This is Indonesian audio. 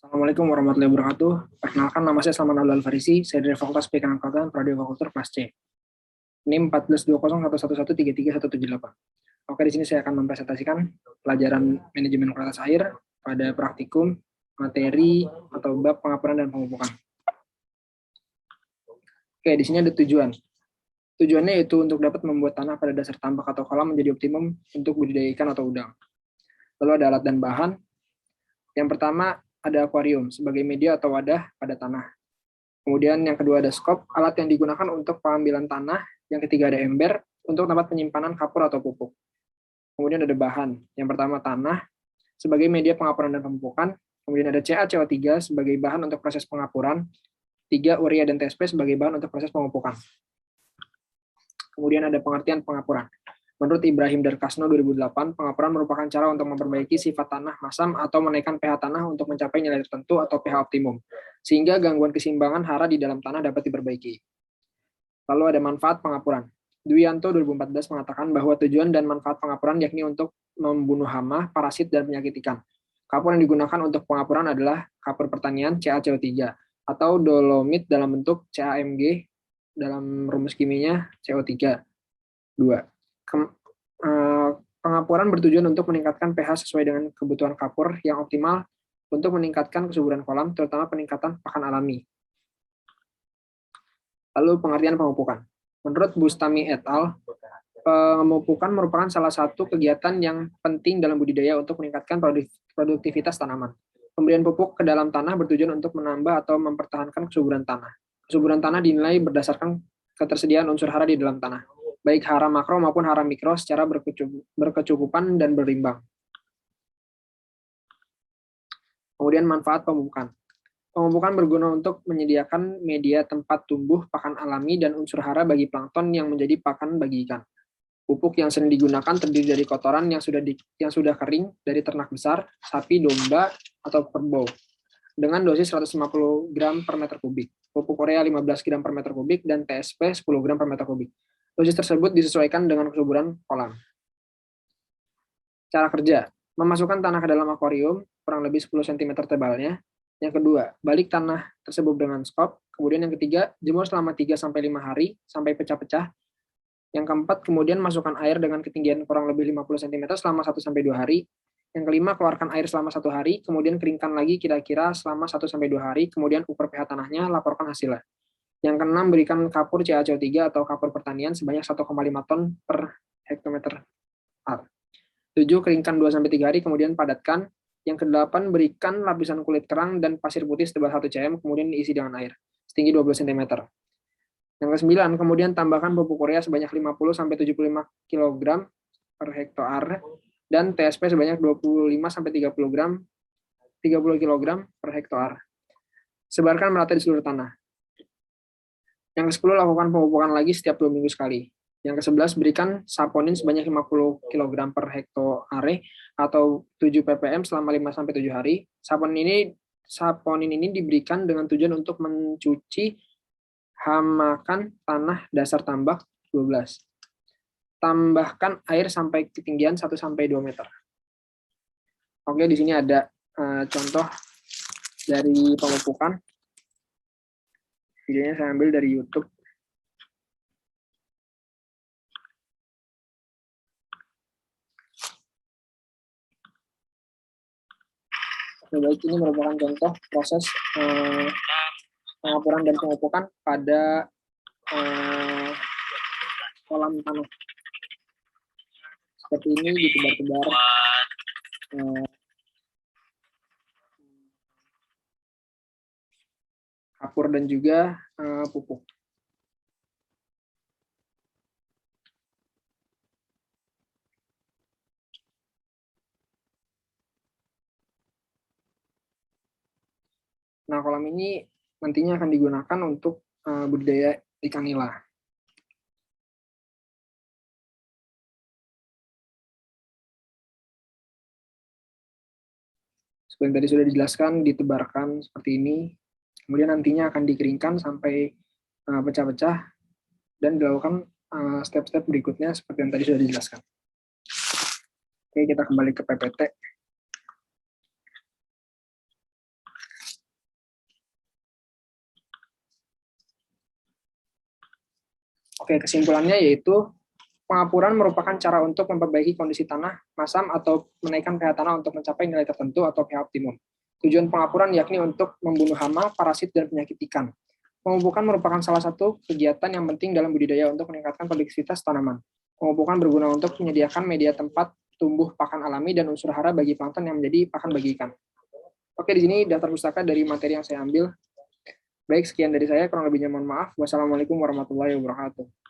Assalamualaikum warahmatullahi wabarakatuh. Perkenalkan, nama saya Salman Abdul Farisi. Saya dari Fakultas Perikanan Kelautan, Prodi Fakultas kelas C. NIM 142011131778. Oke, di sini saya akan mempresentasikan pelajaran manajemen kualitas air pada praktikum materi atau bab pengapuran dan pemupukan. Oke, di sini ada tujuan. Tujuannya yaitu untuk dapat membuat tanah pada dasar tambak atau kolam menjadi optimum untuk budidaya ikan atau udang. Lalu ada alat dan bahan. Yang pertama ada akuarium sebagai media atau wadah pada tanah. Kemudian yang kedua ada skop, alat yang digunakan untuk pengambilan tanah. Yang ketiga ada ember untuk tempat penyimpanan kapur atau pupuk. Kemudian ada bahan. Yang pertama tanah sebagai media pengapuran dan pemupukan. Kemudian ada CaCO3 sebagai bahan untuk proses pengapuran. 3 urea dan TSP sebagai bahan untuk proses pemupukan. Kemudian ada pengertian pengapuran. Menurut Ibrahim Darkasno 2008, pengapuran merupakan cara untuk memperbaiki sifat tanah masam atau menaikkan pH tanah untuk mencapai nilai tertentu atau pH optimum, sehingga gangguan keseimbangan hara di dalam tanah dapat diperbaiki. Lalu ada manfaat pengapuran. Dwianto 2014 mengatakan bahwa tujuan dan manfaat pengapuran yakni untuk membunuh hama, parasit, dan penyakit ikan. Kapur yang digunakan untuk pengapuran adalah kapur pertanian CaCO3 atau dolomit dalam bentuk CaMG dalam rumus kimianya CO3. 2. Pengapuran bertujuan untuk meningkatkan pH sesuai dengan kebutuhan kapur yang optimal untuk meningkatkan kesuburan kolam, terutama peningkatan pakan alami. Lalu pengertian pemupukan. Menurut Bustami et al., pemupukan merupakan salah satu kegiatan yang penting dalam budidaya untuk meningkatkan produktivitas tanaman. Pemberian pupuk ke dalam tanah bertujuan untuk menambah atau mempertahankan kesuburan tanah. Kesuburan tanah dinilai berdasarkan ketersediaan unsur hara di dalam tanah, baik hara makro maupun hara mikro secara berkecukupan dan berimbang. Kemudian manfaat pemupukan. Pemupukan berguna untuk menyediakan media tempat tumbuh pakan alami dan unsur hara bagi plankton yang menjadi pakan bagi ikan. Pupuk yang sering digunakan terdiri dari kotoran yang sudah kering dari ternak besar, sapi, domba, atau kerbau, dengan dosis 150 gram per meter kubik. Pupuk urea 15 gram per meter kubik dan TSP 10 gram per meter kubik. Dosis tersebut disesuaikan dengan kesuburan kolam. Cara kerja. Memasukkan tanah ke dalam akuarium, kurang lebih 10 cm tebalnya. Yang kedua, balik tanah tersebut dengan skop. Kemudian yang ketiga, jemur selama 3-5 hari sampai pecah-pecah. Yang keempat, kemudian masukkan air dengan ketinggian kurang lebih 50 cm selama 1-2 hari. Yang kelima, keluarkan air selama 1 hari, kemudian keringkan lagi kira-kira selama 1-2 hari, kemudian ukur pH tanahnya, laporkan hasilnya. Yang keenam, berikan kapur CaCO3 atau kapur pertanian sebanyak 1,5 ton per hektometer. 7, keringkan 2-3 hari, kemudian padatkan. Yang ke-8, berikan lapisan kulit kerang dan pasir putih setebal 1 cm, kemudian diisi dengan air, setinggi 20 cm. Yang ke-9, kemudian tambahkan pupuk urea sebanyak 50-75 kg per hektar, dan TSP sebanyak 25-30 kg per hektar. Sebarkan merata di seluruh tanah. Yang ke-10, lakukan pemupukan lagi setiap 2 minggu sekali. Yang ke-11, berikan saponin sebanyak 50 kg per hektare atau 7 ppm selama 5-7 hari. Saponin ini diberikan dengan tujuan untuk mencuci hamakan tanah dasar tambak. 12. Tambahkan air sampai ketinggian 1-2 meter. Oke, di sini ada contoh dari pemupukan. Videonya saya ambil dari YouTube. Baik, ini merupakan contoh proses pengapuran dan pemupukan pada kolam tanah. Seperti ini ditebar-tebar kapur dan juga pupuk. Nah, kolam ini nantinya akan digunakan untuk budidaya ikan nila. Seperti yang tadi sudah dijelaskan, ditebarkan seperti ini. Kemudian nantinya akan dikeringkan sampai pecah-pecah dan dilakukan step-step berikutnya seperti yang tadi sudah dijelaskan. Oke, kita kembali ke PPT. Oke, kesimpulannya yaitu pengapuran merupakan cara untuk memperbaiki kondisi tanah, masam, atau menaikkan pH tanah untuk mencapai nilai tertentu atau pH optimum. Tujuan pengapuran yakni untuk membunuh hama, parasit, dan penyakit ikan. Pemupukan merupakan salah satu kegiatan yang penting dalam budidaya untuk meningkatkan produktivitas tanaman. Pemupukan berguna untuk menyediakan media tempat tumbuh pakan alami dan unsur hara bagi plankton yang menjadi pakan bagi ikan. Oke, di sini daftar pustaka dari materi yang saya ambil. Baik, sekian dari saya, kurang lebihnya mohon maaf. Wassalamualaikum warahmatullahi wabarakatuh.